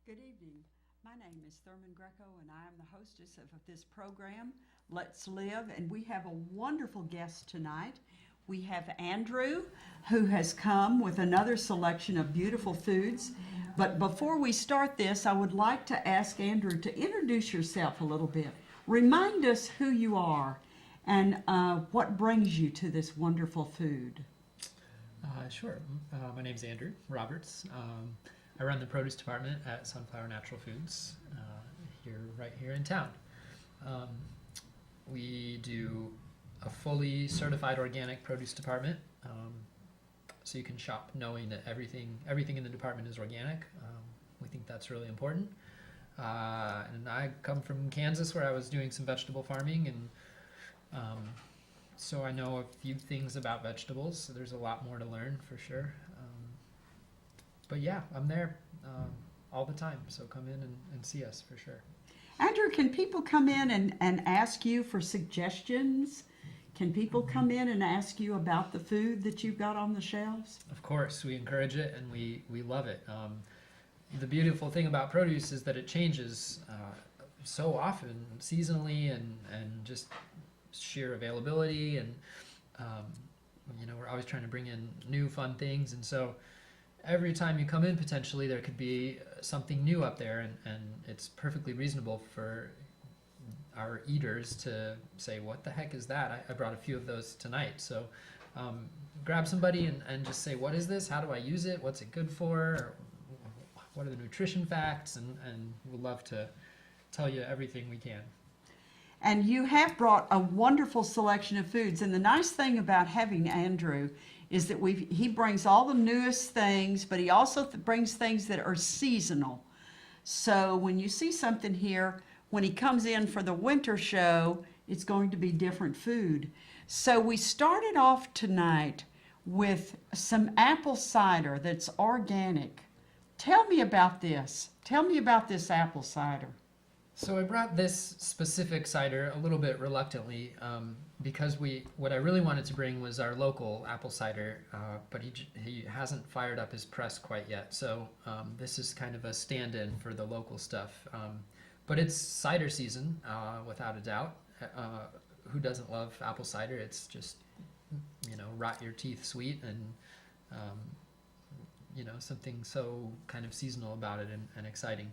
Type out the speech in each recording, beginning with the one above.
Good evening. My name is Thurman Greco, and I am the hostess of this program, Let's Live. And we have a wonderful guest tonight. We have Andrew, who has come with another selection of beautiful foods. But before we start this, I would like to ask Andrew to introduce yourself a little bit. Remind us who you are and what brings you to this wonderful food. Sure. My name is Andrew Roberts. I run the produce department at Sunflower Natural Foods right here in town. We do a fully certified organic produce department, so you can shop knowing that everything in the department is organic. We think that's really important. And I come from Kansas, where I was doing some vegetable farming, and so I know a few things about vegetables. So there's a lot more to learn for sure. But yeah, I'm there all the time, so come in and see us for sure. Andrew, can people come in and ask you for suggestions? Can people come in and ask you about the food that you've got on the shelves? Of course, we encourage it and we love it. The beautiful thing about produce is that it changes so often, seasonally and just sheer availability. And we're always trying to bring in new fun things. And so every time you come in, potentially there could be something new up there, and it's perfectly reasonable for our eaters to say, what the heck is that? I brought a few of those tonight. So grab somebody and just say, what is this? How do I use it? What's it good for? Or what are the nutrition facts? And we'd love to tell you everything we can. And you have brought a wonderful selection of foods. And the nice thing about having Andrew is that he brings all the newest things, but he also brings things that are seasonal. So when you see something here, when he comes in for the winter show, it's going to be different food. So we started off tonight with some apple cider that's organic. Tell me about this. Tell me about this apple cider. So I brought this specific cider a little bit reluctantly because what I really wanted to bring was our local apple cider, but he hasn't fired up his press quite yet. So this is kind of a stand-in for the local stuff. But it's cider season, without a doubt. Who doesn't love apple cider? It's just, rot your teeth sweet and, something so kind of seasonal about it and exciting.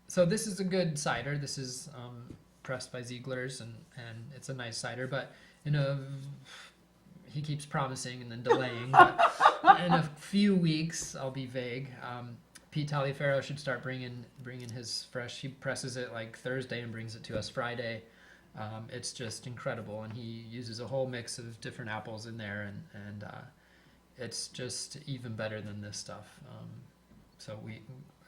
So this is a good cider. This is pressed by Ziegler's, and it's a nice cider. But he keeps promising and then delaying. But in a few weeks, I'll be vague. Pete Taliaferro should start bringing his fresh. He presses it like Thursday and brings it to us Friday. It's just incredible, and he uses a whole mix of different apples in there, and it's just even better than this stuff. So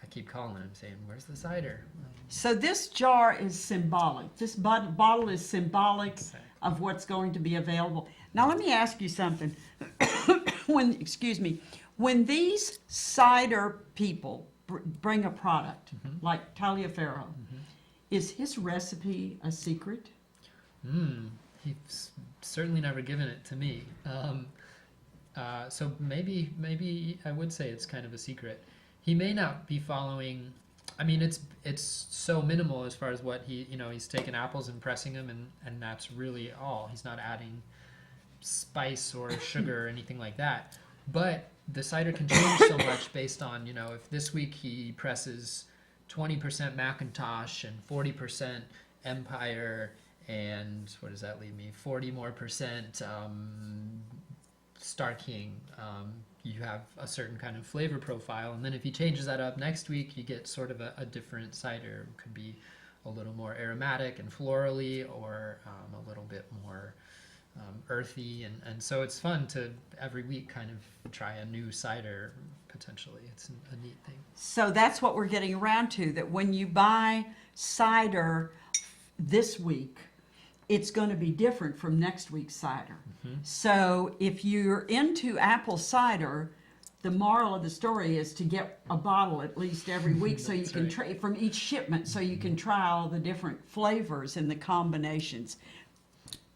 I keep calling him saying, where's the cider? So this jar is symbolic. This bottle is symbolic of what's going to be available. Now let me ask you something. When these cider people bring a product like Taliaferro, is his recipe a secret? He's certainly never given it to me. So maybe I would say it's kind of a secret. He may not be following. I mean, it's so minimal as far as what he's taking apples and pressing them, and that's really all. He's not adding spice or sugar or anything like that. But the cider can change so much based on, if this week he presses 20% Macintosh and 40% Empire, and what does that leave me? 40% more Star King. You have a certain kind of flavor profile, and then if he changes that up next week, you get sort of a different cider. It could be a little more aromatic and florally, or a little bit more earthy, and so it's fun to every week kind of try a new cider potentially. It's a neat thing. So that's what we're getting around to, that when you buy cider this week, it's going to be different from next week's cider. So if you're into apple cider, the moral of the story is to get a bottle at least every week so you can try from each shipment, so you can try all the different flavors and the combinations.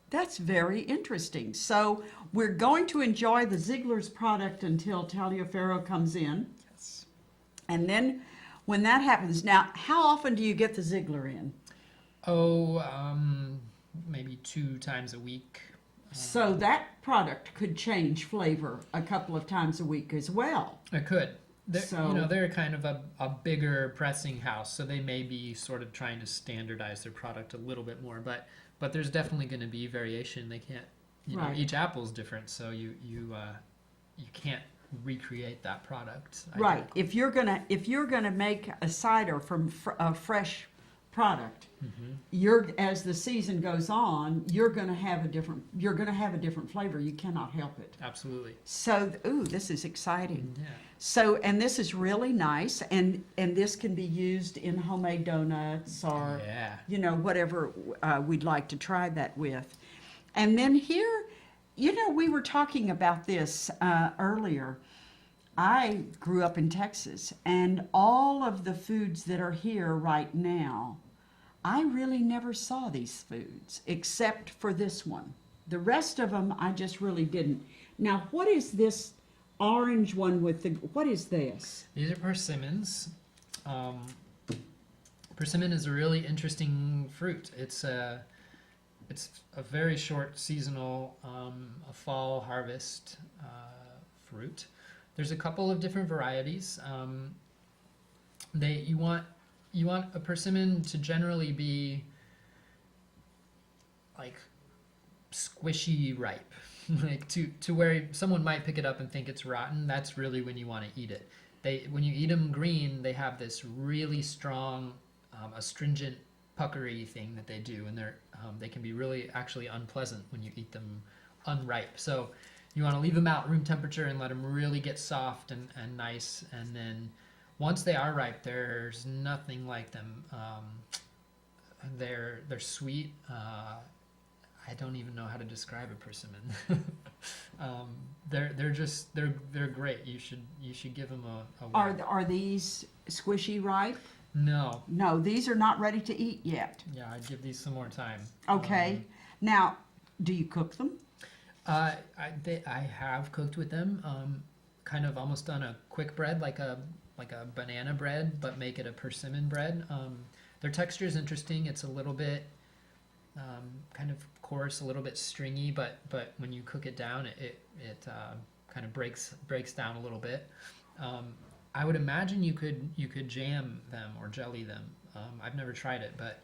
That's very interesting. So we're going to enjoy the Ziegler's product until Taliaferro comes in. Yes. And then when that happens, now, how often do you get the Ziegler in? Oh, maybe 2 times a week. So that product could change flavor a couple of times a week as well. It could. So, They're kind of a bigger pressing house, so they may be sort of trying to standardize their product a little bit more. But there's definitely going to be variation. They can't, right. each apple's different, so you can't recreate that product. Right. identically. If you're gonna make a cider from a fresh product, Mhm. you're as the season goes on, you're gonna have a different flavor. You cannot help it. Absolutely. So, ooh, this is exciting. Yeah. So, and this is really nice, and this can be used in homemade donuts or Yeah. whatever we'd like to try that with. And then here, we were talking about this earlier. I grew up in Texas, and all of the foods that are here right now, I really never saw these foods except for this one. The rest of them, I just really didn't. Now, what is this orange one what is this? These are persimmons. Persimmon is a really interesting fruit. It's a very short seasonal, a fall harvest fruit. There's a couple of different varieties. You want a persimmon to generally be like squishy ripe, like to where someone might pick it up and think it's rotten. That's really when you want to eat it. When you eat them green, they have this really strong, astringent puckery thing that they do, and they can be really actually unpleasant when you eat them unripe. So you want to leave them out room temperature and let them really get soft and nice, and then once they are ripe, there's nothing like them. They're sweet. I don't even know how to describe a persimmon. They're great. You should give them a whirl. Are these squishy ripe? No. No, these are not ready to eat yet. Yeah, I'd give these some more time. Okay. Now, do you cook them? I have cooked with them, kind of almost on a quick bread, like a banana bread, but make it a persimmon bread. Their texture is interesting. It's a little bit kind of coarse, a little bit stringy, but when you cook it down, it kind of breaks down a little bit. I would imagine you could jam them or jelly them. I've never tried it, but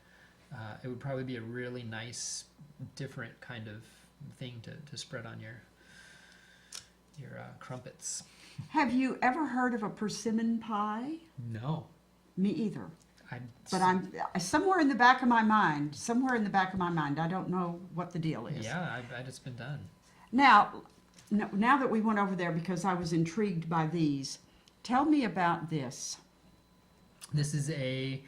it would probably be a really nice, different kind of thing to spread on your crumpets. Have you ever heard of a persimmon pie? No. Me either. I But I'm somewhere in the back of my mind. I don't know what the deal is. Yeah, I bet it's been done. Now that we went over there because I was intrigued by these, tell me about this. This is a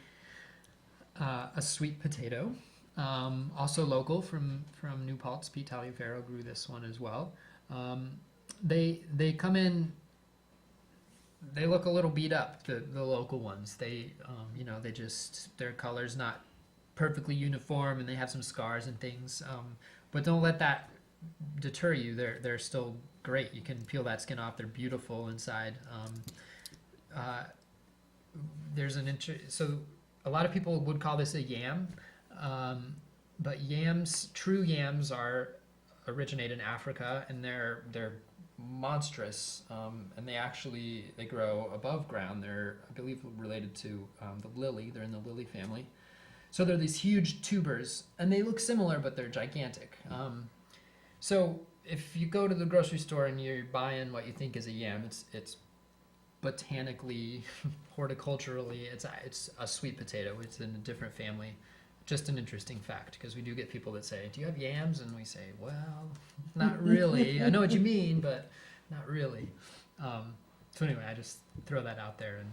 sweet potato, also local from New Paltz. Pete Taliaferro grew this one as well. They come in. They look a little beat up, the local ones. They their color's not perfectly uniform, and they have some scars and things. But don't let that deter you. They're still great. You can peel that skin off. They're beautiful inside. So a lot of people would call this a yam, but true yams originate in Africa, and they're monstrous, and they grow above ground. They're, I believe, related to the lily. They're in the lily family. So they're these huge tubers, and they look similar, but they're gigantic. So if you go to the grocery store and you're buying what you think is a yam, it's botanically, horticulturally, it's a sweet potato. It's in a different family. Just an interesting fact, because we do get people that say, "Do you have yams?" And we say, "Well, not really. I know what you mean, but not really." So anyway, I just throw that out there, and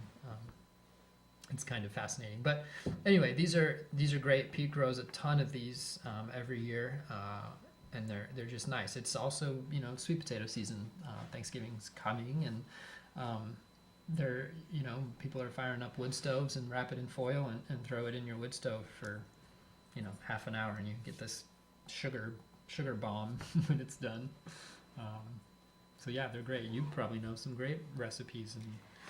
it's kind of fascinating. But anyway, these are great. Pete grows a ton of these every year, and they're just nice. It's also sweet potato season. Thanksgiving's coming, and people are firing up wood stoves and wrap it in foil and throw it in your wood stove for half an hour, and you get this sugar bomb when it's done. So yeah, they're great. You probably know some great recipes. And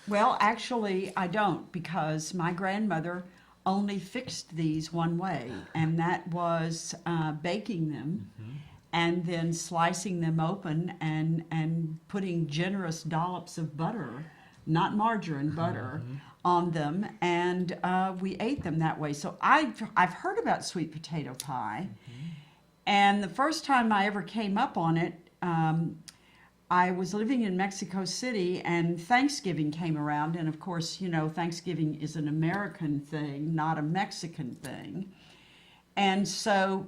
Well, actually, I don't, because my grandmother only fixed these one way, and that was baking them and then slicing them open and putting generous dollops of butter, not margarine, butter, on them, and we ate them that way. So I've heard about sweet potato pie, and the first time I ever came up on it, I was living in Mexico City, and Thanksgiving came around, and of course, you know, Thanksgiving is an American thing, not a Mexican thing. And so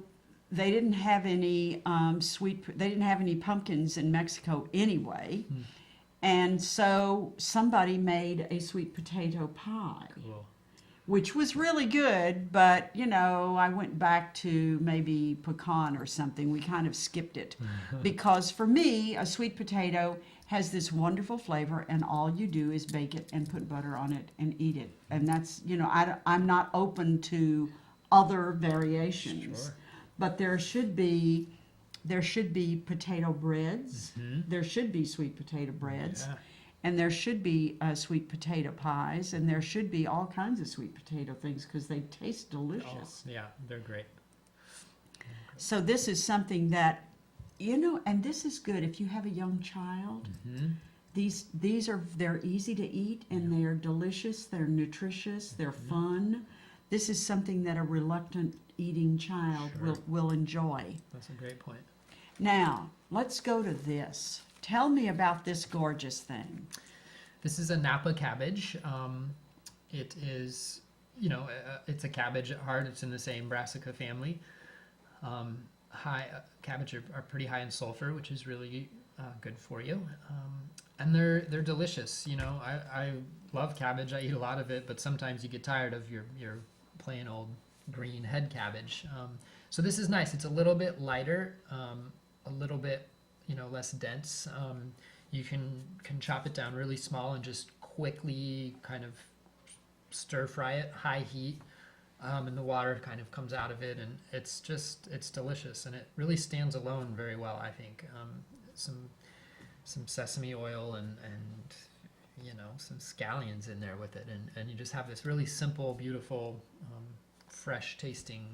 they didn't have any they didn't have any pumpkins in Mexico anyway. And so somebody made a sweet potato pie, cool. which was really good, but you know, I went back to maybe pecan or something. We kind of skipped it because for me, a sweet potato has this wonderful flavor, and all you do is bake it and put butter on it and eat it. And that's, you know, I'm not open to other variations. Sure. But there should be potato breads. There should be sweet potato breads. Yeah. And there should be sweet potato pies, and there should be all kinds of sweet potato things because they taste delicious. Oh, yeah, they're great. So this is something that, you know, and this is good if you have a young child. They're easy to eat, and they're delicious. They're nutritious. They're fun. This is something that a reluctant eating child Sure. will enjoy. That's a great point. Now let's go to this. Tell me about this gorgeous thing. This is a Napa cabbage. It is, you know, it's a cabbage at heart. It's in the same Brassica family. Cabbage are pretty high in sulfur, which is really good for you. And they're delicious. You know, I love cabbage. I eat a lot of it, but sometimes you get tired of your plain old green head cabbage. So this is nice. It's a little bit lighter, a little bit, you know, less dense. You can chop it down really small and just quickly kind of stir fry it, high heat, and the water kind of comes out of it, and it's delicious, and it really stands alone very well, I think. Some sesame oil and you know, some scallions in there with it, and you just have this really simple, beautiful, fresh tasting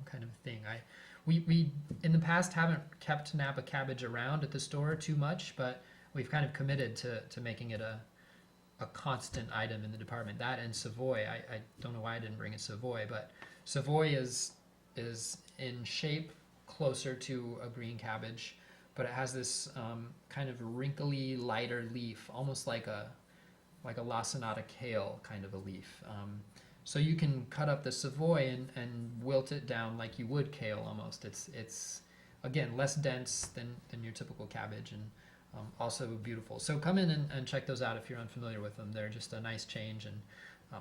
kind of thing. We in the past haven't kept Napa cabbage around at the store too much, but we've kind of committed to making it a constant item in the department. That and Savoy. I don't know why I didn't bring a Savoy, but Savoy is in shape closer to a green cabbage, but it has this kind of wrinkly, lighter leaf, almost like a lacinato kale kind of a leaf. So you can cut up the Savoy and wilt it down like you would kale almost. It's again less dense than your typical cabbage, and also beautiful. So come in and check those out if you're unfamiliar with them. They're just a nice change, and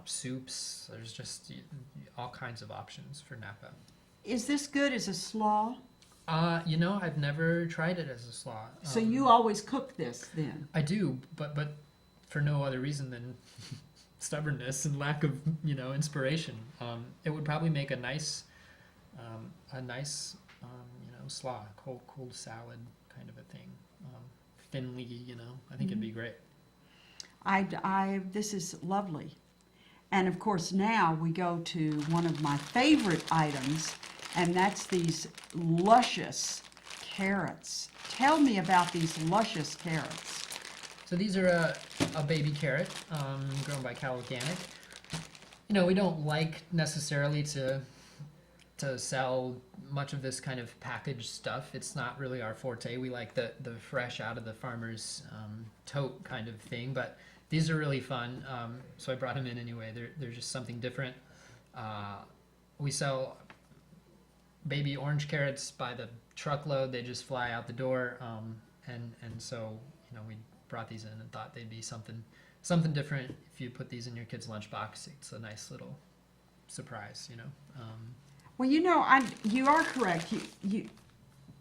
soups. There's just all kinds of options for Napa. Is this good as a slaw? You know, I've never tried it as a slaw. So you always cook this then? I do, but for no other reason than stubbornness and lack of, you know, inspiration. It would probably make a nice you know, slaw, cold salad kind of a thing. Thinly, you know, I think it'd be great. This is lovely. And of course now we go to one of my favorite items, and that's these luscious carrots. Tell me about these luscious carrots. So these are a baby carrot, grown by Cal Organic. You know, we don't like necessarily to sell much of this kind of packaged stuff. It's not really our forte. We like the fresh out of the farmer's tote kind of thing, but these are really fun. So I brought them in anyway. They're just something different. We sell baby orange carrots by the truckload. They just fly out the door. And so, you know, we brought these in and thought they'd be something different. If you put these in your kid's lunchbox, it's a nice little surprise, you know. Well, you know, you are correct. You,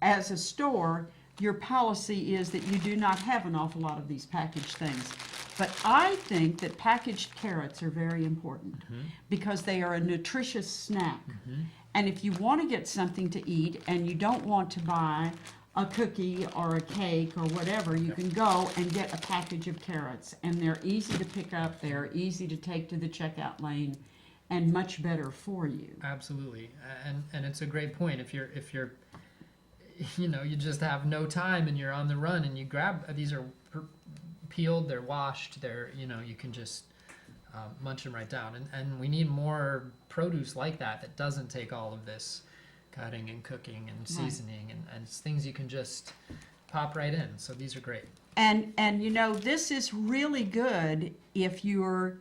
as a store, your policy is that you do not have an awful lot of these packaged things. But I think that packaged carrots are very important because they are a nutritious snack. And if you want to get something to eat and you don't want to buy a cookie or a cake or whatever, you can go and get a package of carrots, and they're easy to pick up, they're easy to take to the checkout lane, and much better for you. Absolutely, and it's a great point. If you're you just have no time and you're on the run and you grab these are peeled, they're washed, they're you can just munch them right down. And we need more produce like that doesn't take all of this cutting and cooking and seasoning, and it's things you can just pop right in. So these are great. And this is really good if you're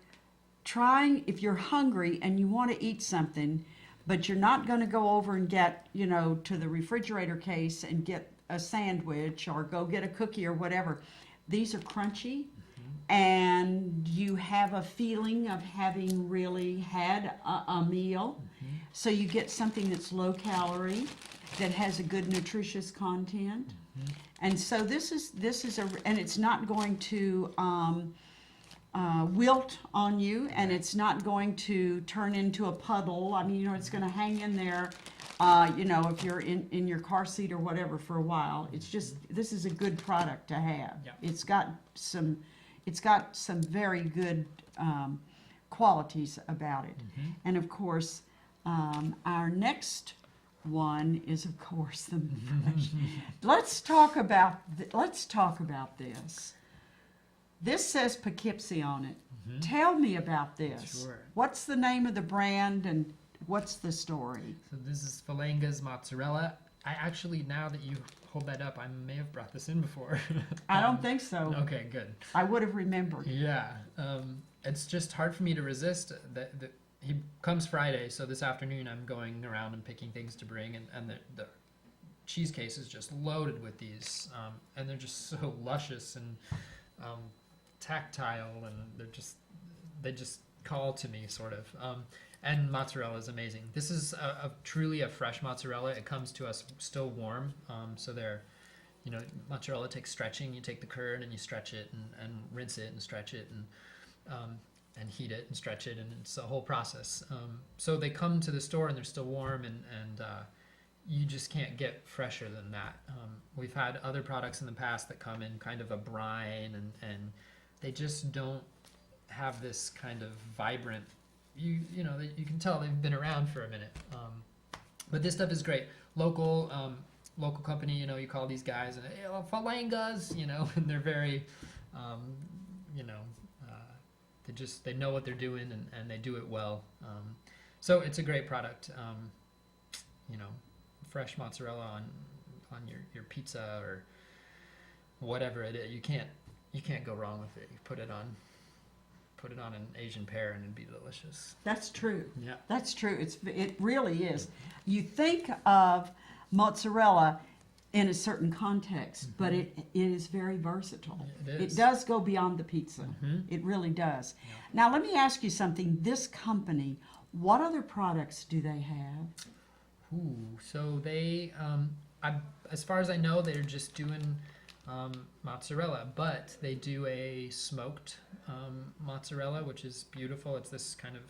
hungry and you want to eat something, but you're not going to go over and get, to the refrigerator case and get a sandwich or go get a cookie or whatever. These are crunchy, and you have a feeling of having really had a meal. So you get something that's low calorie, that has a good nutritious content. And so this is and it's not going to wilt on you, and it's not going to turn into a puddle. I mean, it's going to hang in there, if you're in your car seat or whatever for a while. This is a good product to have. Yeah. It's got some very good qualities about it. And of course, our next one is, of course, the fresh. Let's talk about this. This says Poughkeepsie on it. Tell me about this. Sure. What's the name of the brand and what's the story? So this is Falanga's mozzarella. I actually, now that you hold that up, I may have brought this in before. I don't think so. Okay, good. I would have remembered. Yeah, it's just hard for me to resist. He comes Friday, so this afternoon I'm going around and picking things to bring, and the cheese case is just loaded with these, and they're just so luscious and tactile, and they just call to me, sort of. And mozzarella is amazing. This is truly a fresh mozzarella. It comes to us still warm, so they're, mozzarella takes stretching. You take the curd and you stretch it and rinse it and stretch it and heat it and stretch it, and it's a whole process. So they come to the store and they're still warm, and you just can't get fresher than that. We've had other products in the past that come in kind of a brine, and they just don't have this kind of vibrant. You can tell they've been around for a minute. But this stuff is great. Local company. You call these guys and Falangas, and they're very, they know what they're doing, and they do it well. So it's a great product. Fresh mozzarella on your pizza or whatever it is. You can't go wrong with it. You put it on an Asian pear and it'd be delicious. That's true. Yeah. That's true. It really is. You think of mozzarella in a certain context, but it is very versatile. It is. It does go beyond the pizza. It really does. Yeah. Now let me ask you something. This company, what other products do they have? So they, as far as I know, they're just doing mozzarella, but they do a smoked mozzarella, which is beautiful. It's this kind of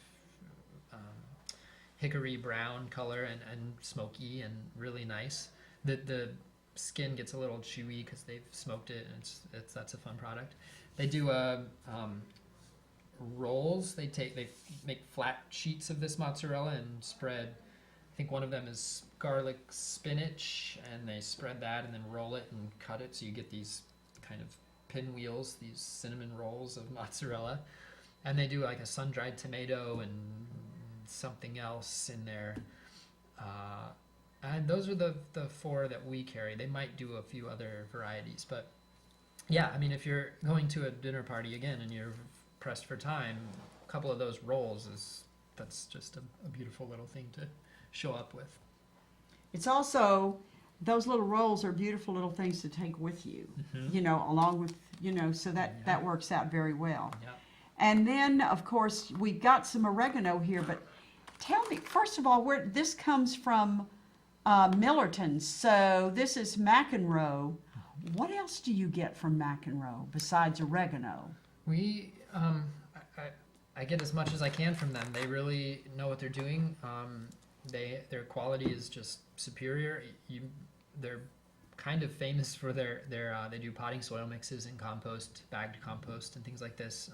hickory brown color and smoky and really nice. The skin gets a little chewy because they've smoked it, and that's a fun product. They do rolls. They make flat sheets of this mozzarella and spread. I think one of them is garlic spinach, and they spread that and then roll it and cut it, so you get these kind of pinwheels, these cinnamon rolls of mozzarella. And they do like a sun-dried tomato and something else in there. And those are the four that we carry. They might do a few other varieties, but yeah, I mean, if you're going to a dinner party again and you're pressed for time, a couple of those rolls that's just a beautiful little thing to show up with. It's also, those little rolls are beautiful little things to take with you, along with, so that works out very well. Yeah. And then, of course, we've got some oregano here, but tell me, first of all, where this comes from, Millerton. So this is McEnroe. What else do you get from McEnroe besides oregano? We, I get as much as I can from them. They really know what they're doing. Their quality is just superior. Their kind of famous for their they do potting soil mixes and compost, bagged compost, and things like this.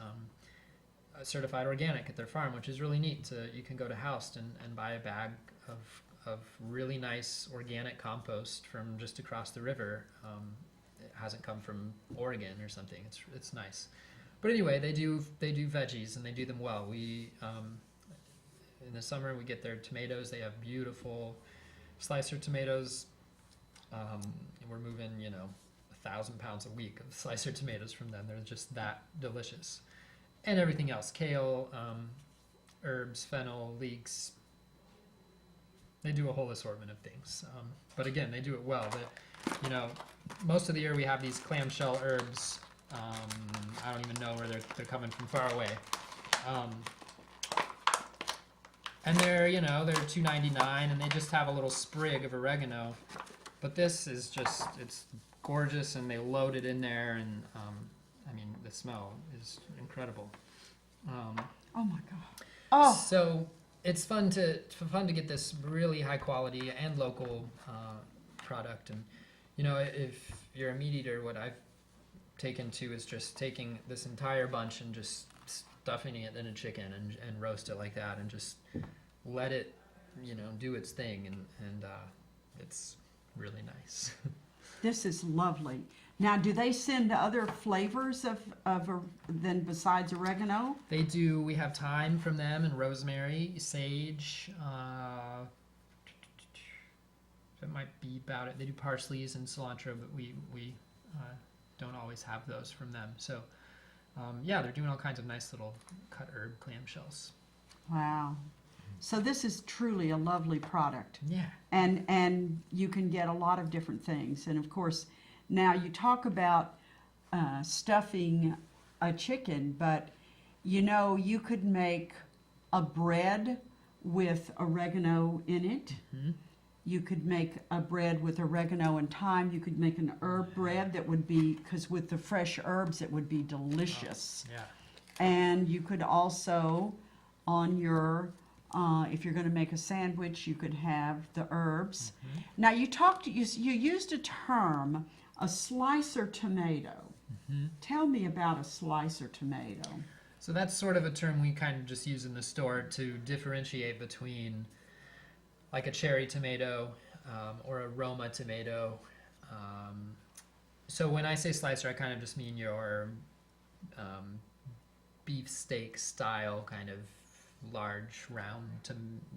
Certified organic at their farm, which is really neat. You can go to Houst and buy a bag of really nice organic compost from just across the river. It hasn't come from Oregon or something. It's nice. But anyway, they do veggies and they do them well. We in the summer we get their tomatoes. They have beautiful slicer tomatoes. And we're moving 1,000 pounds a week of slicer tomatoes from them. They're just that delicious. And everything else, kale, herbs, fennel, leeks. They do a whole assortment of things. But again, they do it well. Most of the year we have these clamshell herbs. I don't even know where they're coming from far away. And they're $2.99, and they just have a little sprig of oregano. But this is it's gorgeous, and they load it in there, and the smell is incredible. Oh my God. Oh. So it's fun to get this really high quality and local product. And if you're a meat eater, what I've taken to is just taking this entire bunch and just stuffing it in a chicken and roast it like that, and just let it do its thing, and it's really nice. This is lovely. Now, do they send other flavors than besides oregano? They do. We have thyme from them, and rosemary, sage. That might be about it. They do parsleys and cilantro, but we don't always have those from them. So, they're doing all kinds of nice little cut herb clamshells. Wow. So this is truly a lovely product. Yeah. And you can get a lot of different things. And of course, now you talk about stuffing a chicken, but you could make a bread with oregano in it. Mm-hmm. You could make a bread with oregano and thyme. You could make an herb bread that would be, because with the fresh herbs, it would be delicious. Oh, yeah. And you could also, on your, if you're going to make a sandwich, you could have the herbs. Mm-hmm. Now, you used a term, a slicer tomato. Mm-hmm. Tell me about a slicer tomato. So that's sort of a term we kind of just use in the store to differentiate between like a cherry tomato or a Roma tomato. So when I say slicer, I kind of just mean your beefsteak style kind of large round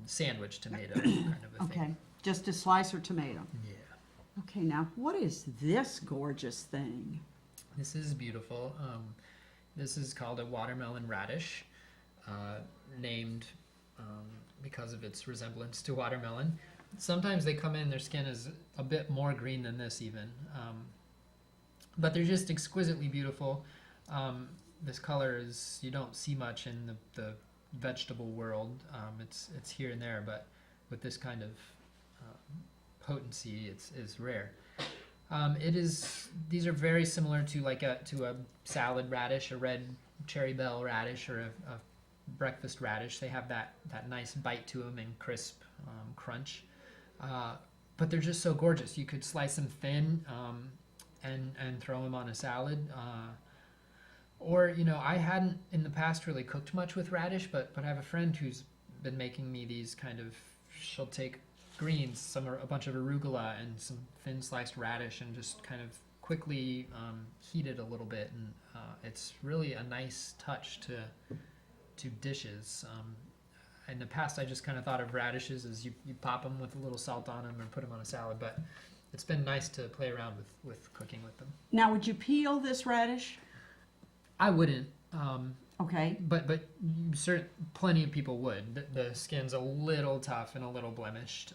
sandwich tomato kind of a thing. Okay, just a slicer tomato. Yeah. Okay, now what is this gorgeous thing? This is beautiful. This is called a watermelon radish, named because of its resemblance to watermelon. Sometimes they come in, their skin is a bit more green than this even, but they're just exquisitely beautiful. This color is, you don't see much in the vegetable world. It's here and there, but with this kind of potency, it's rare. These are very similar to a salad radish, a red cherry bell radish, or a breakfast radish. They have that nice bite to them and crisp crunch, but they're just so gorgeous. You could slice them thin and throw them on a salad, or I hadn't in the past really cooked much with radish, but I have a friend who's been making me these kind of. She'll take greens, a bunch of arugula and some thin sliced radish, and just kind of quickly heat it a little bit, and it's really a nice touch to dishes. In the past, I just kind of thought of radishes as you pop them with a little salt on them and put them on a salad, but it's been nice to play around with cooking with them. Now, would you peel this radish? I wouldn't. Okay. But plenty of people would. The skin's a little tough and a little blemished.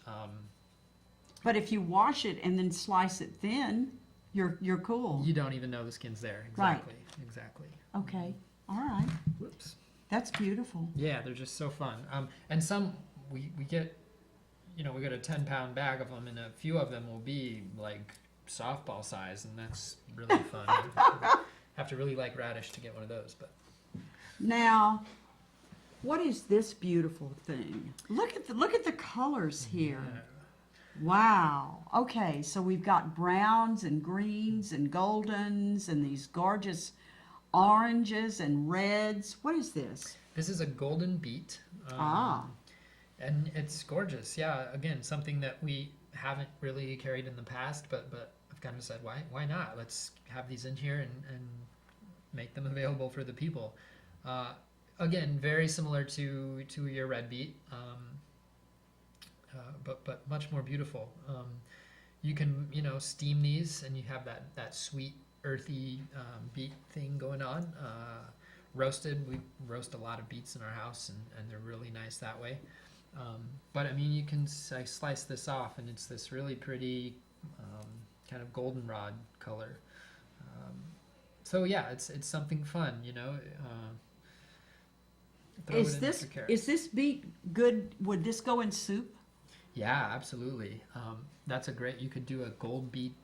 But if you wash it and then slice it thin, you're cool. You don't even know the skin's there. Exactly. Right. Exactly. Okay. All right. Whoops. That's beautiful. Yeah, they're just so fun. And some we get, we get a 10-pound bag of them, and a few of them will be like softball size, and that's really fun. Have to really like radish to get one of those, but. Now, what is this beautiful thing? Look at the colors here. Yeah. Wow. Okay, so we've got browns and greens and goldens and these gorgeous oranges and reds. What is this? This is a golden beet. Ah, And it's gorgeous. Yeah, again, something that we haven't really carried in the past, but I've kind of said, why not? Let's have these in here and make them available for the people. Uh, Again, very similar to your red beet, but much more beautiful. You can steam these, and you have that sweet earthy beet thing going on. Roasted, we roast a lot of beets in our house, and they're really nice that way. But I mean, you can slice this off, and it's this really pretty kind of goldenrod color. So yeah, it's something fun, throw is it in this with your is carrots. this beet good? Would this go in soup? Yeah, absolutely. That's a great. You could do a gold beet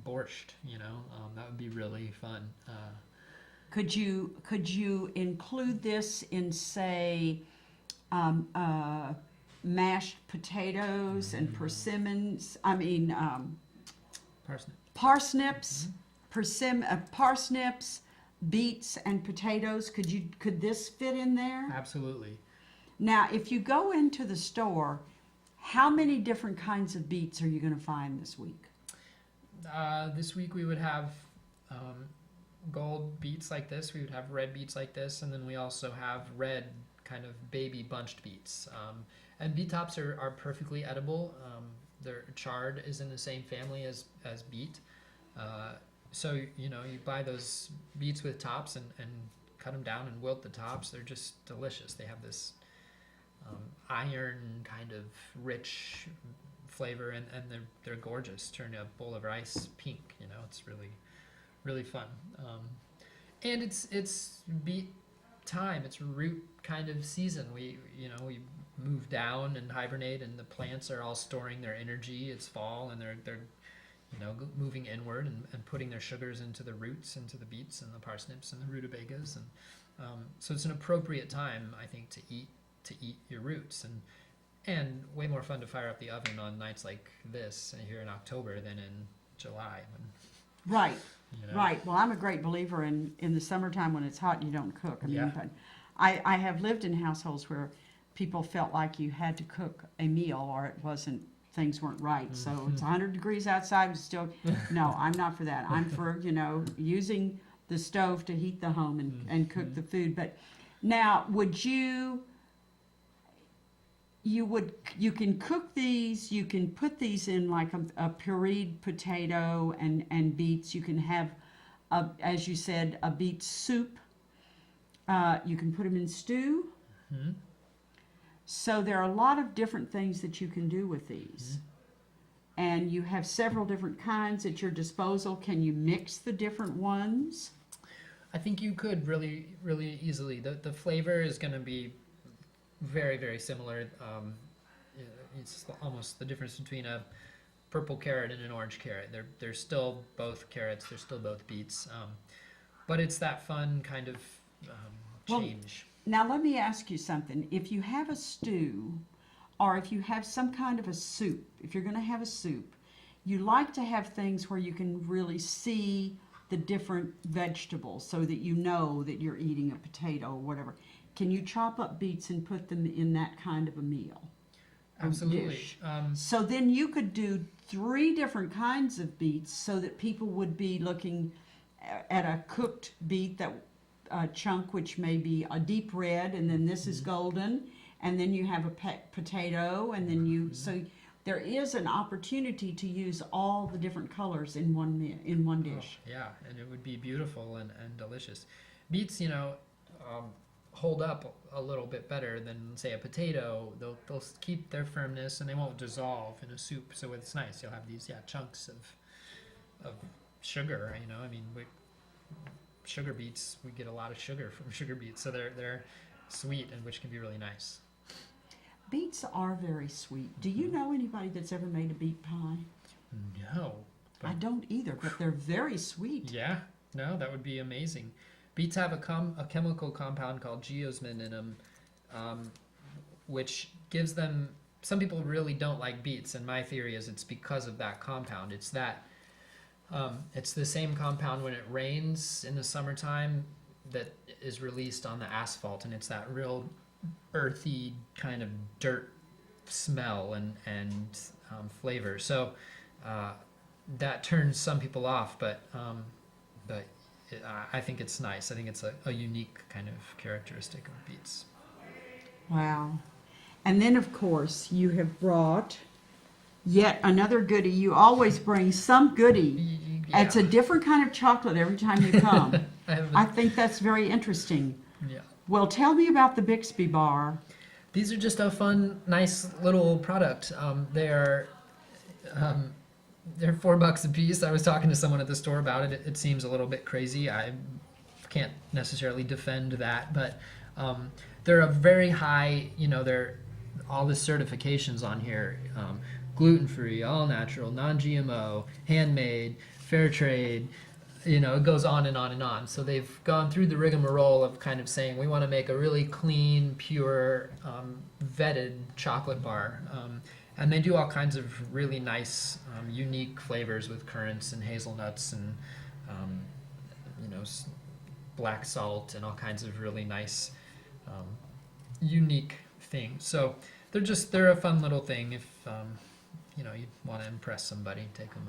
borscht. That would be really fun. Could you include this in, say, mashed potatoes and persimmons? I mean, Parsnip. parsnips, parsnips, beets, and potatoes. Could this fit in there? Absolutely. Now, if you go into the store, how many different kinds of beets are you going to find this week? This week we would have gold beets like this. We would have red beets like this, and then we also have red kind of baby bunched beets. And beet tops are perfectly edible. Their chard is in the same family as beet. So you buy those beets with tops and cut them down and wilt the tops. They're just delicious. They have this iron kind of rich flavor, and they're gorgeous. Turn a bowl of rice pink. It's really fun. And it's beet time. It's root kind of season. We move down and hibernate, and the plants are all storing their energy. It's fall, and they're moving inward and putting their sugars into the roots, into the beets and the parsnips and the rutabagas, and so it's an appropriate time, I think, to eat your roots, and way more fun to fire up the oven on nights like this here in October than in July. Right. Right. Well, I'm a great believer in the summertime when it's hot, you don't cook. I mean, Yeah. but I have lived in households where people felt like you had to cook a meal or things weren't right. So it's 100 degrees outside, but still, no, I'm not for that. I'm for, using the stove to heat the home and cook the food. But now, you can cook these, you can put these in like a pureed potato and beets. You can have, as you said, a beet soup. You can put them in stew. Mm-hmm. So there are a lot of different things that you can do with these. And you have several different kinds at your disposal. Can you mix the different ones? I think you could really, really easily. The flavor is going to be very, very similar. It's almost the difference between a purple carrot and an orange carrot. They're still both carrots. They're still both beets. But it's that fun kind of Well, change. Now let me ask you something. If you have a stew, or if you have some kind of a soup, if you're going to have a soup, you like to have things where you can really see the different vegetables so that you know that you're eating a potato or whatever. Can you chop up beets and put them in that kind of a meal? Absolutely. Dish? So then you could do 3 different kinds of beets so that people would be looking at a cooked beet chunk, which may be a deep red, and then this is golden, and then you have a potato, and then so there is an opportunity to use all the different colors in one dish. Oh, yeah, and it would be beautiful and delicious. Beets, hold up a little bit better than, say, a potato. They'll keep their firmness, and they won't dissolve in a soup. So it's nice. You'll have these chunks of sugar. I mean, sugar beets, we get a lot of sugar from sugar beets, so they're sweet, and which can be really nice. Beets are very sweet. Do you know anybody that's ever made a beet pie? No. I don't either, but they're very sweet. Yeah, no, that would be amazing. Beets have a chemical compound called geosmin in them, which gives them some people really don't like beets, and my theory is it's because of that compound. It's that it's the same compound when it rains in the summertime that is released on the asphalt, and it's that real earthy kind of dirt smell and flavor. So that turns some people off, but I think it's nice. I think it's a unique kind of characteristic of beets. Wow. And then, of course, you have brought yet another goodie. You always bring some goodie. Yeah. It's a different kind of chocolate every time you come. I I think that's very interesting. Yeah. Well, tell me about the Bixby bar. These are just a fun, nice little product. They're $4 a piece. I was talking to someone at the store about it. It seems a little bit crazy. I can't necessarily defend that, but they're a very high. They're all the certifications on here: gluten-free, all-natural, non-GMO, handmade, fair trade. It goes on and on and on. So they've gone through the rigmarole of kind of saying we want to make a really clean, pure, vetted chocolate bar. And they do all kinds of really nice, unique flavors with currants and hazelnuts and, black salt and all kinds of really nice, unique things. So they're a fun little thing if, you want to impress somebody, take them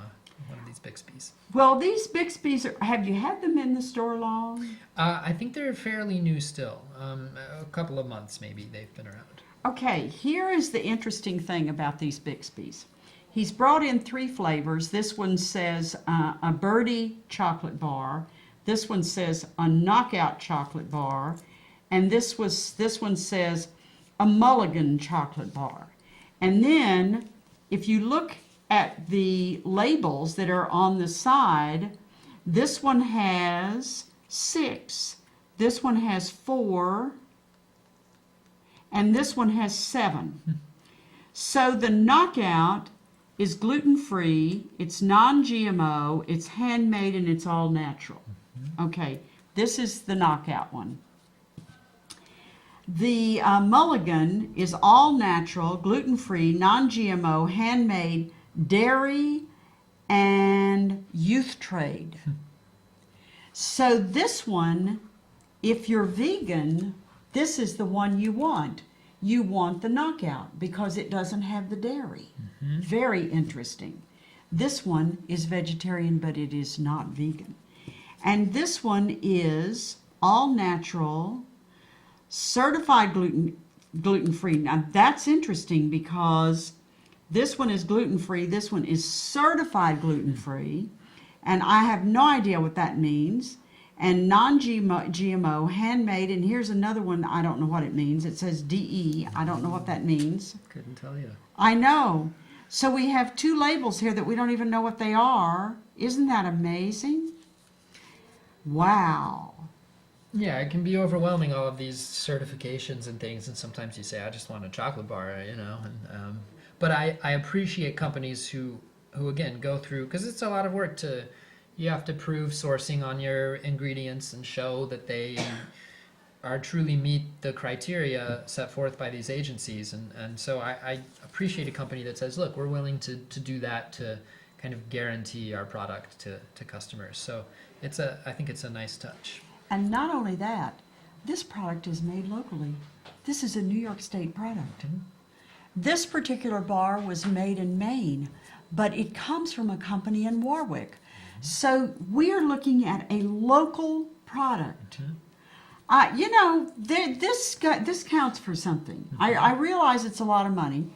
one of these Bixby's. Well, these Bixby's, have you had them in the store long? I think they're fairly new still. A couple of months maybe they've been around. Okay, here is the interesting thing about these Bixby's. He's brought in 3 flavors. This one says a birdie chocolate bar. This one says a knockout chocolate bar. And this one says a mulligan chocolate bar. And then if you look at the labels that are on the side, this one has 6, this one has 4, and this one has 7. So the knockout is gluten-free, it's non-GMO, it's handmade, and it's all natural. Okay, this is the knockout one. The mulligan is all natural, gluten-free, non-GMO, handmade, dairy, and youth trade. So this one, if you're vegan, this is the one you want. You want the knockout because it doesn't have the dairy. Very interesting. This one is vegetarian, but it is not vegan. And this one is all natural, certified gluten-free. Now that's interesting because this one is gluten-free, this one is certified gluten-free, and I have no idea what that means. And non-GMO, handmade, and here's another one, I don't know what it means. It says DE, I don't know what that means. Couldn't tell you. I know. So we have 2 labels here that we don't even know what they are. Isn't that amazing? Wow. Yeah, it can be overwhelming, all of these certifications and things, and sometimes you say, I just want a chocolate bar, and but I appreciate companies who again go through, because it's a lot of work you have to prove sourcing on your ingredients and show that they are truly meet the criteria set forth by these agencies, and so I appreciate a company that says, look, we're willing to do that to kind of guarantee our product to customers. So I think it's a nice touch. And not only that, this product is made locally. This is a New York State product. This particular bar was made in Maine, but it comes from a company in Warwick. So we're looking at a local product. This counts for something. I realize it's a lot of money,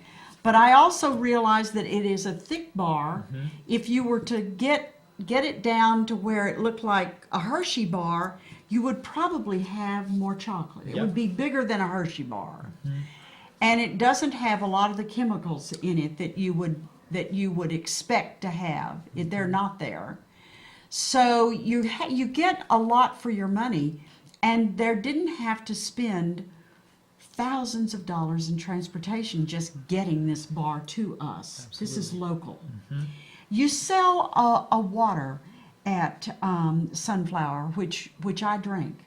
but I also realize that it is a thick bar. If you were to get it down to where it looked like a Hershey bar, you would probably have more chocolate. It would be bigger than a Hershey bar. And it doesn't have a lot of the chemicals in it that you would expect to have. They're not there. So you get a lot for your money, and there didn't have to spend thousands of dollars in transportation just getting this bar to us. Absolutely. This is local. You sell a water at Sunflower, which I drink.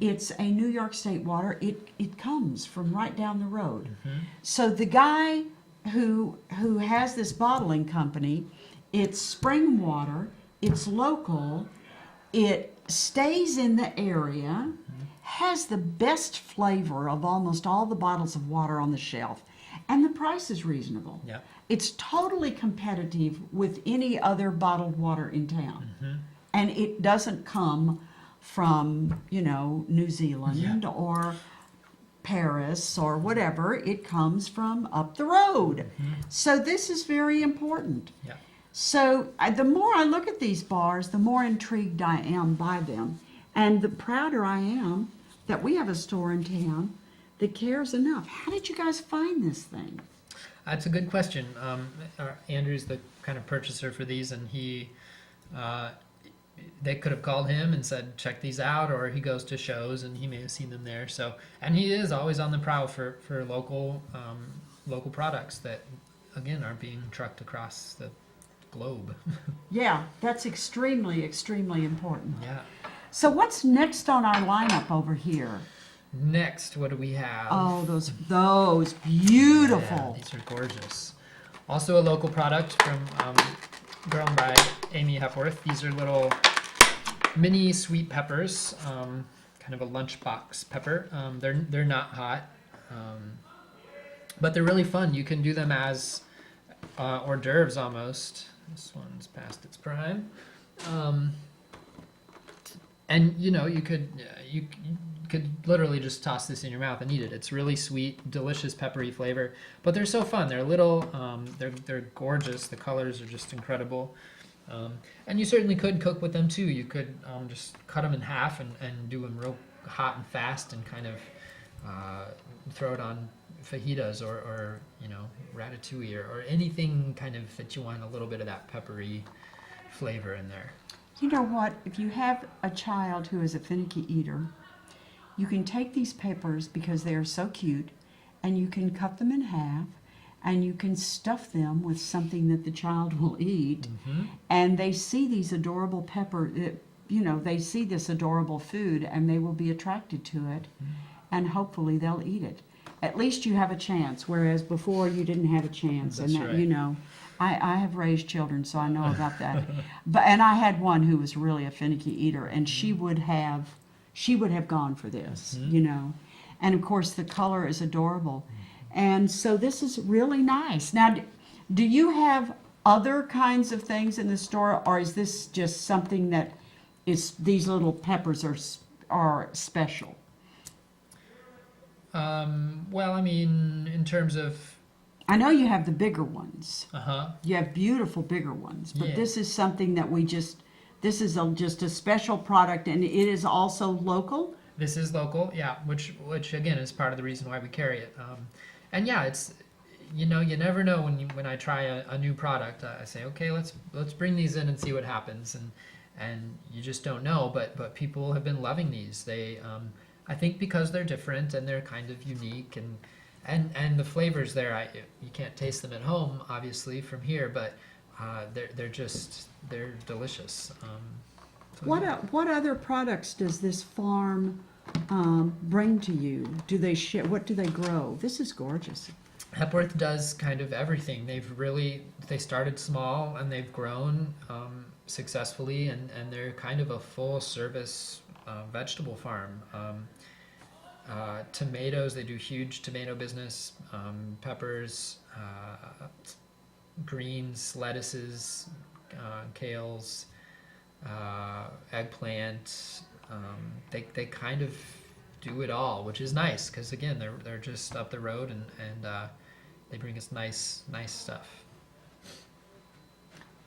It's a New York State water. It comes from right down the road. So the guy who has this bottling company. It's spring water, it's local, it stays in the area, has the best flavor of almost all the bottles of water on the shelf, and the price is reasonable. Yeah. It's totally competitive with any other bottled water in town. And it doesn't come from, New Zealand or Paris or whatever. It comes from up the road. So this is very important. Yeah. So the more I look at these bars, the more intrigued I am by them. And the prouder I am that we have a store in town that cares enough. How did you guys find this thing? That's a good question. Andrew's the kind of purchaser for these, and they could have called him and said, check these out, or he goes to shows and he may have seen them there. So, and he is always on the prowl for local products that, again, aren't being trucked across the globe. Yeah, that's extremely, extremely important. Yeah. So what's next on our lineup over here? Next, what do we have? Oh, those beautiful. Yeah, these are gorgeous. Also a local product from grown by Amy Hepworth. These are little mini sweet peppers, kind of a lunchbox pepper. They're not hot, but they're really fun. You can do them as hors d'oeuvres almost. This one's past its prime, and you could literally just toss this in your mouth and eat it. It's really sweet, delicious, peppery flavor. But they're so fun. They're little. They're gorgeous. The colors are just incredible. And you certainly could cook with them too. You could just cut them in half and do them real hot and fast, and kind of throw it on fajitas or ratatouille or anything kind of that you want a little bit of that peppery flavor in there. You know what? If you have a child who is a finicky eater, you can take these peppers, because they are so cute, and you can cut them in half, and you can stuff them with something that the child will eat. And they see these adorable they see this adorable food, and they will be attracted to it, and hopefully they'll eat it. At least you have a chance, whereas before you didn't have a chance. That's and that, right. I have raised children, so I know about that. And I had one who was really a finicky eater, and she would have gone for this, And of course, the color is adorable. And so this is really nice. Now, do you have other kinds of things in the store, or is this just something that is, these little peppers are special? Well, I mean, in terms of... I know you have the bigger ones. Uh-huh. You have beautiful bigger ones, but Yeah. this is something that this is just a special product, and it is also local. This is local, yeah, which again is part of the reason why we carry it. And yeah, it's you never know when I try a new product. I say, okay, let's bring these in and see what happens, and you just don't know. But people have been loving these. They I think because they're different and they're kind of unique, and the flavors there, you can't taste them at home obviously from here, but they're delicious. So What other products does this farm bring to you? What do they grow? This is gorgeous. Hepworth does kind of everything. They started small and they've grown successfully, and they're kind of a full service vegetable farm. Tomatoes, they do huge tomato business, peppers, greens, lettuces, kales, eggplant. They kind of do it all, which is nice because again they're just up the road, and they bring us nice stuff.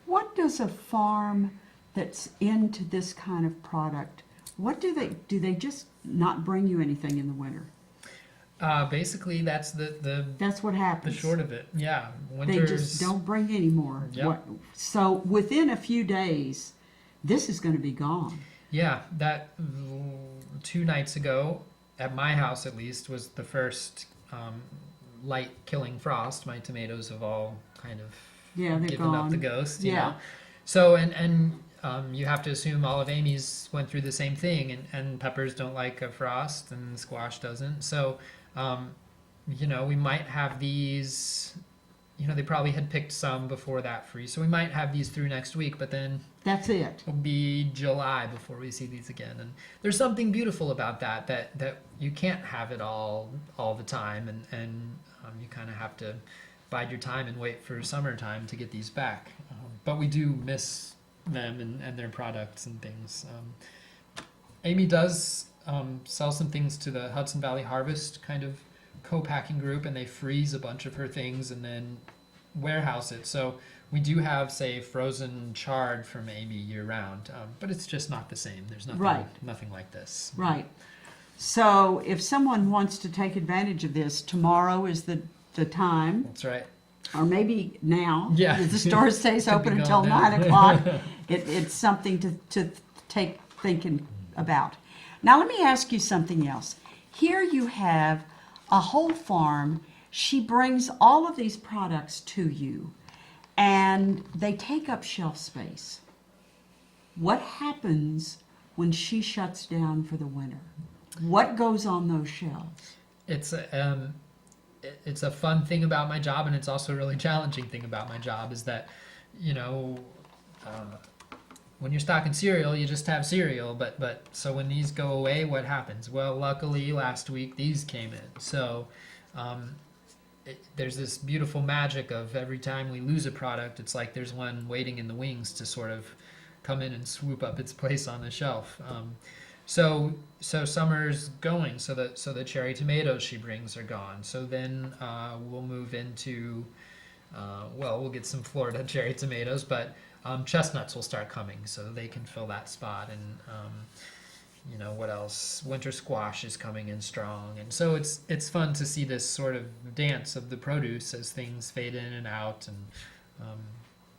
What does a farm that's into this kind of product, what do they just not bring you anything in the winter? Basically, that's That's what happens. the short of it. Yeah, They just don't bring any more. Yep. So within a few days, this is going to be gone. Yeah, that 2 nights ago, at my house at least, was the first light killing frost. My tomatoes have all kind of Yeah, they're given gone. up the ghost. You Yeah. know? So and you have to assume all of Amy's went through the same thing, and peppers don't like a frost, and squash doesn't. So we might have these, they probably had picked some before that free, so we might have these through next week, but then That's it. it'll be July before we see these again. And there's something beautiful about that you can't have it all the time, and you kind of have to bide your time and wait for summertime to get these back. But we do miss them and their products and things. Amy does sell some things to the Hudson Valley Harvest kind of co-packing group, and they freeze a bunch of her things and then warehouse it. So we do have, say, frozen chard from Amy year round, but it's just not the same. There's nothing, Right. nothing like this. Right. So if someone wants to take advantage of this, tomorrow is the time, That's right. or maybe now. Yeah. If the store stays Could be open gone until now. 9 o'clock. It's something to take thinking about. Now let me ask you something else. Here you have a whole farm. She brings all of these products to you, and they take up shelf space. What happens when she shuts down for the winter? What goes on those shelves? It's a fun thing about my job, and it's also a really challenging thing about my job, is that, when you're stocking cereal, you just have cereal, but so when these go away, what happens? Well, luckily last week these came in. So there's this beautiful magic of every time we lose a product, it's like there's one waiting in the wings to sort of come in and swoop up its place on the shelf. So summer's going, so the cherry tomatoes she brings are gone. So then we'll move into, we'll get some Florida cherry tomatoes, but chestnuts will start coming, so they can fill that spot. And what else? Winter squash is coming in strong, and so it's fun to see this sort of dance of the produce as things fade in and out, and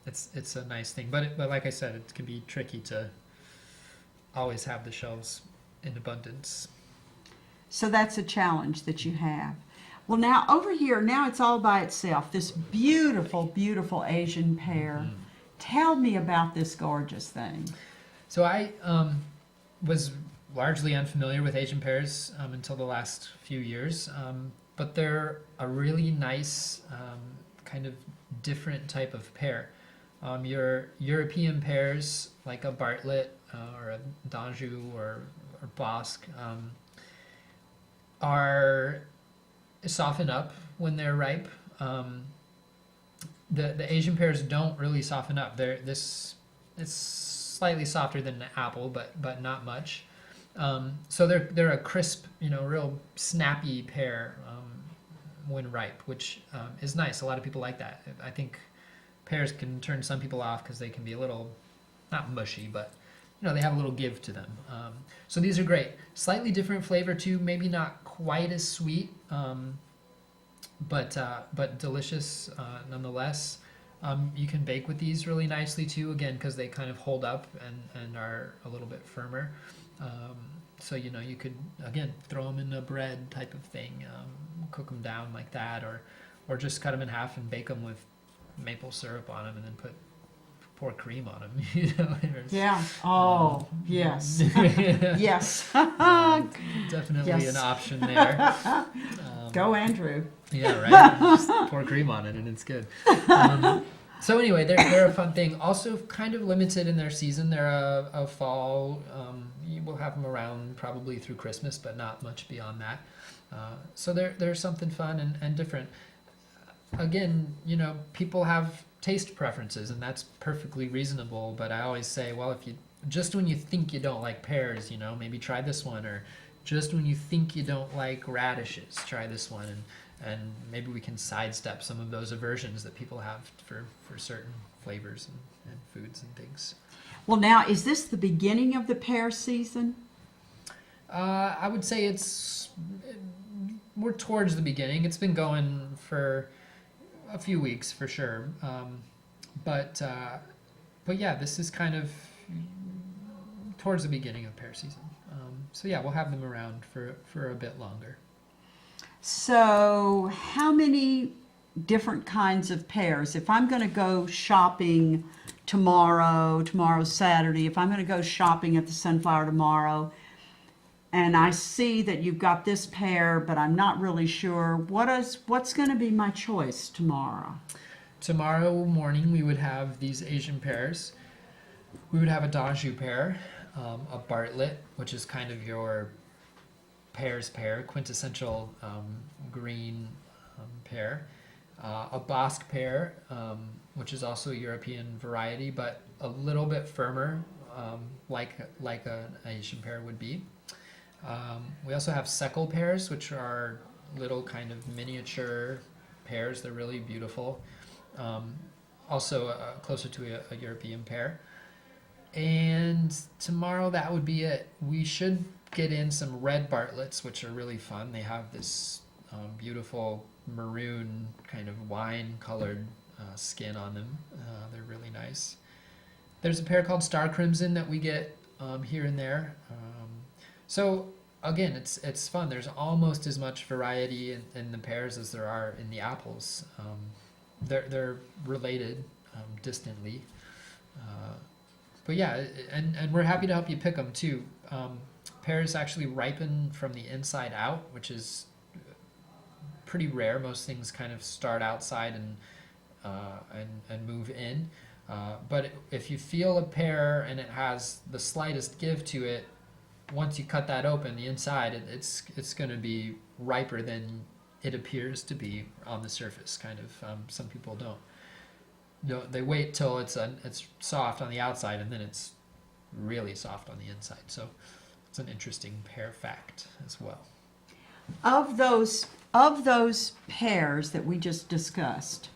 it's a nice thing. But like I said, it can be tricky to always have the shelves in abundance. So that's a challenge that you have. Well, now over here, now it's all by itself. This beautiful, beautiful Asian pear. Mm-hmm. Tell me about this gorgeous thing. So I was largely unfamiliar with Asian pears until the last few years, but they're a really nice kind of different type of pear. Your European pears, like a Bartlett or a Danjou or Bosque, are soften up when they're ripe. The Asian pears don't really soften up. It's slightly softer than an apple, but not much. So they're a crisp, real snappy pear when ripe, which is nice. A lot of people like that. I think pears can turn some people off because they can be a little, not mushy, but they have a little give to them. So these are great. Slightly different flavor too. Maybe not quite as sweet. But delicious nonetheless. You can bake with these really nicely too, again, because they kind of hold up and are a little bit firmer. So you could, again, throw them in a bread type of thing, cook them down like that, or just cut them in half and bake them with maple syrup on them, and then pour cream on them. Yeah. Oh, yes. Yes. Definitely Yes. an option there. Go, Andrew. Yeah, right. Just pour cream on it and it's good. So anyway, they're a fun thing. Also, kind of limited in their season. They're a fall. We'll have them around probably through Christmas, but not much beyond that. So they're something fun and different. Again, people have taste preferences, and that's perfectly reasonable. But I always say, well, if you just when you think you don't like pears, maybe try this one, or just when you think you don't like radishes, try this one, and maybe we can sidestep some of those aversions that people have for certain flavors and foods and things. Well, now, is this the beginning of the pear season? I would say we're towards the beginning. It's been going for a few weeks for sure, but yeah, this is kind of towards the beginning of pear season. So yeah, we'll have them around for a bit longer. So how many different kinds of pears? If I'm going to go shopping tomorrow's Saturday, if I'm going to go shopping at the Sunflower tomorrow, and I see that you've got this pear, but I'm not really sure, what's going to be my choice tomorrow? tomorrow morning we would have these Asian pears. We would have a Daju pear, a Bartlett, which is kind of your pear's pear, quintessential green pear, a Basque pear, which is also a European variety, but a little bit firmer, like an Asian pear would be. We also have Seckel pears, which are little kind of miniature pears. They're really beautiful. Also closer to a European pear. And tomorrow that would be it. We should get in some red Bartletts, which are really fun. They have this beautiful maroon kind of wine colored skin on them. They're really nice. There's a pear called Star Crimson that we get here and there. So again, it's fun. There's almost as much variety in the pears as there are in the apples. They're related distantly. But yeah, and we're happy to help you pick them too. Pears actually ripen from the inside out, which is pretty rare. Most things kind of start outside and move in. But if you feel a pear and it has the slightest give to it, once you cut that open, the inside, it's going to be riper than it appears to be on the surface. Kind of, some people don't. They wait till it's soft on the outside and then it's really soft on the inside. So it's an interesting pear fact as well. Of those pears that we just discussed,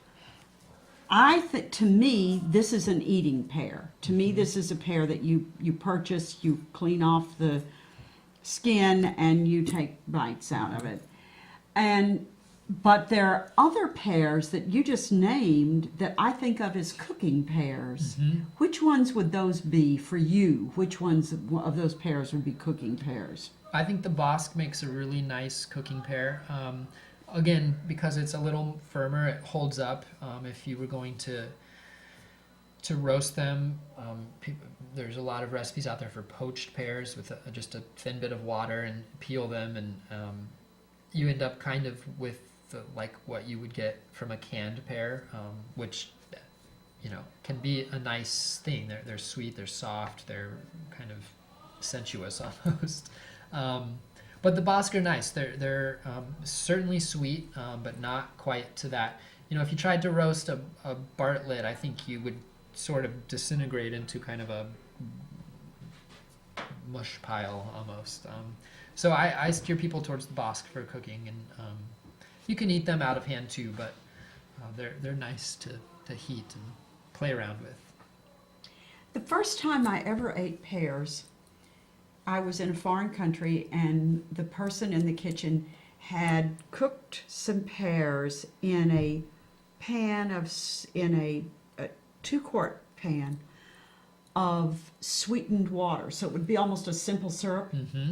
I think, to me, this is an eating pear. To me, this is a pear that you purchase, you clean off the skin, and you take bites out of it. But there are other pears that you just named that I think of as cooking pears. Mm-hmm. Which ones would those be for you? Which ones of those pears would be cooking pears? I think the Bosque makes a really nice cooking pear. Again, because it's a little firmer, it holds up. If you were going to roast them, there's a lot of recipes out there for poached pears with just a thin bit of water and peel them, and you end up kind of with like what you would get from a canned pear, which can be a nice thing. They're sweet, they're soft, they're kind of sensuous almost. But the Bosque are nice. They're certainly sweet, but not quite to that. If you tried to roast a Bartlett, I think you would sort of disintegrate into kind of a mush pile almost. So I steer people towards the Bosque for cooking, and you can eat them out of hand too, but they're nice to heat and play around with. The first time I ever ate pears, I was in a foreign country, and the person in the kitchen had cooked some pears in a 2-quart pan of sweetened water. So it would be almost a simple syrup. Mm-hmm.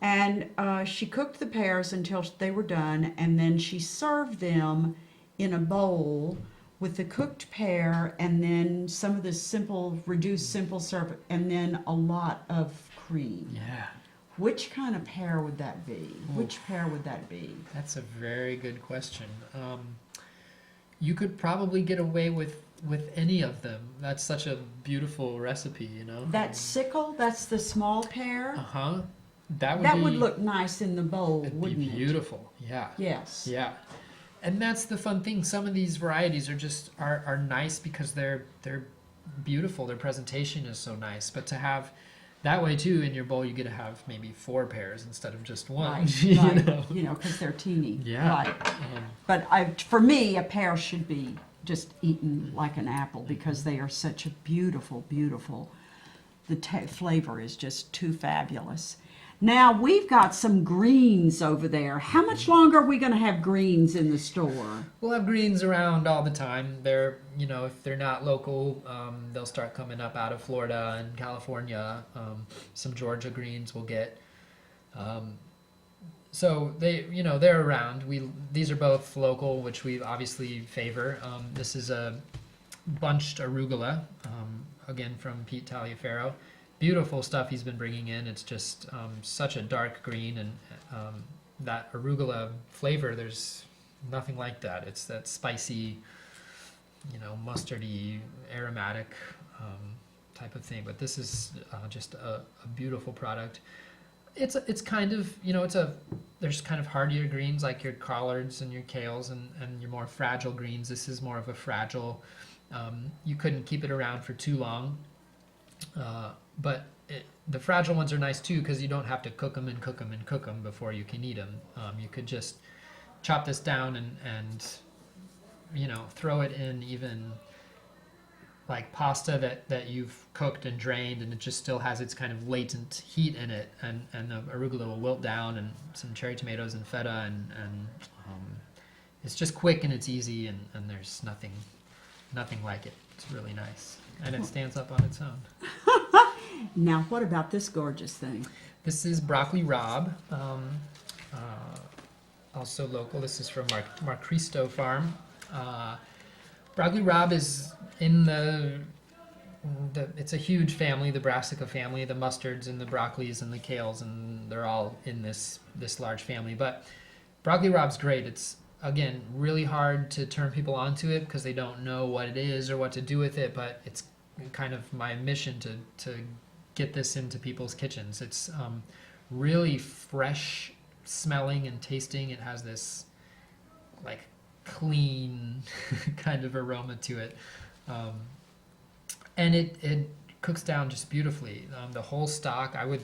And she cooked the pears until they were done, and then she served them in a bowl with the cooked pear and then some of the reduced simple syrup, and then a lot of cream. Yeah. Which kind of pear would that be? Oof. Which pear would that be? That's a very good question. You could probably get away with any of them. That's such a beautiful recipe, That sickle, that's the small pear. Uh-huh. That would look nice in the bowl, wouldn't it? Beautiful. Yeah. Yes. Yeah. And that's the fun thing. Some of these varieties are nice because they're beautiful. Their presentation is so nice. But to have that way too in your bowl, you get to have maybe 4 pears instead of just one. Right. Because they're teeny. Yeah. Right. But for me, a pear should be just eaten like an apple because they are such a beautiful, beautiful. The flavor is just too fabulous. Now, we've got some greens over there. How much longer are we going to have greens in the store? We'll have greens around all the time. They're, if they're not local, they'll start coming up out of Florida and California. Some Georgia greens we'll get. So they're around. These are both local, which we obviously favor. This is a bunched arugula, again from Pete Taliaferro. Beautiful stuff he's been bringing in. It's just such a dark green, and that arugula flavor, there's nothing like that. It's that spicy, mustardy, aromatic type of thing. But this is just a beautiful product. It's kind of, there's kind of hardier greens like your collards and your kales and your more fragile greens. This is more of a fragile, you couldn't keep it around for too long. But the fragile ones are nice too because you don't have to cook them and cook them and cook them before you can eat them. You could just chop this down and throw it in even like pasta that you've cooked and drained, and it just still has its kind of latent heat in it, and the arugula will wilt down, and some cherry tomatoes and feta, and it's just quick and it's easy, and there's nothing like it. It's really nice, and it stands up on its own. Now, what about this gorgeous thing? This is broccoli rabe, also local. This is from Mark Cristo Farm. Broccoli rabe is in it's a huge family, the brassica family, the mustards and the broccolis and the kales, and they're all in this large family. But broccoli rabe's great. It's, again, really hard to turn people onto it because they don't know what it is or what to do with it, but it's kind of my mission to get this into people's kitchens. It's really fresh smelling and tasting. It has this like clean kind of aroma to it, and it cooks down just beautifully. The whole stock, I would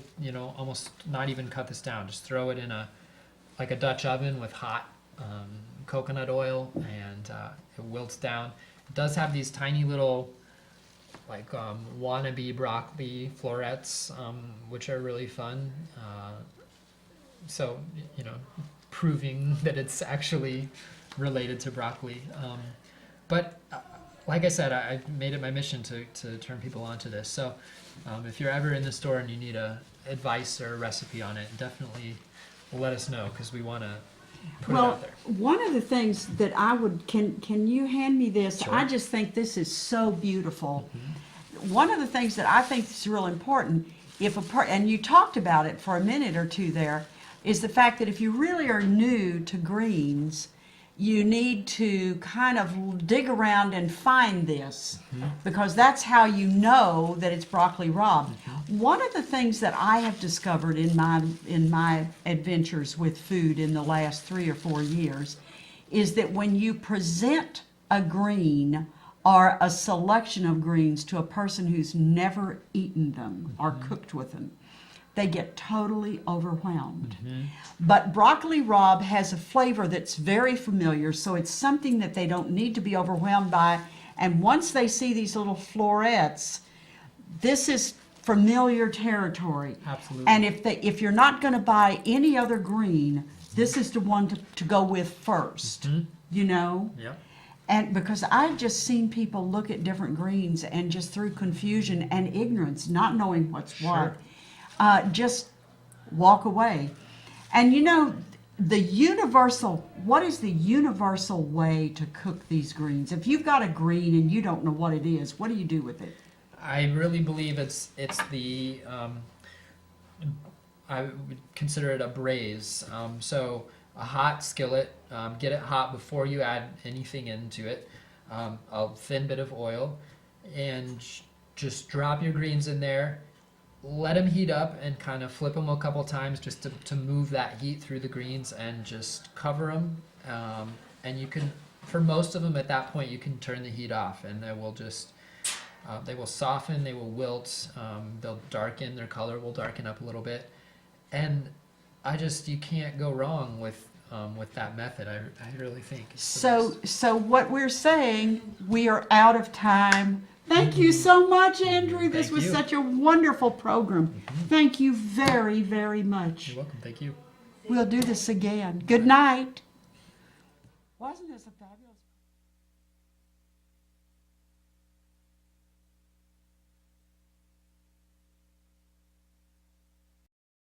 almost not even cut this down, just throw it in a Dutch oven with hot coconut oil, and it wilts down. It does have these tiny little wannabe broccoli florets, which are really fun, so proving that it's actually related to broccoli. But like I said, I made it my mission to turn people onto this. So if you're ever in the store and you need advice or a recipe on it, definitely let us know because we want to put it out there. One of the things that I would, can you hand me this? Sure. I just think this is so beautiful. Mm-hmm. One of the things that I think is real important, and you talked about it for a minute or two there, is the fact that if you really are new to greens, you need to kind of dig around and find this, because that's how you know that it's broccoli rabe. One of the things that I have discovered in my adventures with food in the last 3 or 4 years is that when you present a green or a selection of greens to a person who's never eaten them or cooked with them, they get totally overwhelmed. But broccoli rabe has a flavor that's very familiar, so it's something that they don't need to be overwhelmed by. And once they see these little florets, this is familiar territory. Absolutely. And if you're not going to buy any other green, this is the one to go with first. Yeah. And because I've just seen people look at different greens and just through confusion and ignorance, not knowing what's what, just walk away. And what is the universal way to cook these greens? If you've got a green and you don't know what it is, what do you do with it? I really believe it's the I would consider it a braise. So a hot skillet, get it hot before you add anything into it. A thin bit of oil, and just drop your greens in there. Let them heat up and kind of flip them a couple times just to move that heat through the greens, and just cover them. And you can, for most of them at that point, you can turn the heat off, and they will just they will soften, they will wilt, they'll darken, their color will darken up a little bit, and you can't go wrong with that method. I really think. So what we're saying, we are out of time. Thank you so much, Andrew. This was such a wonderful program. Thank you very, very much. You're welcome. Thank you. We'll do this again. Good night. Wasn't this a fabulous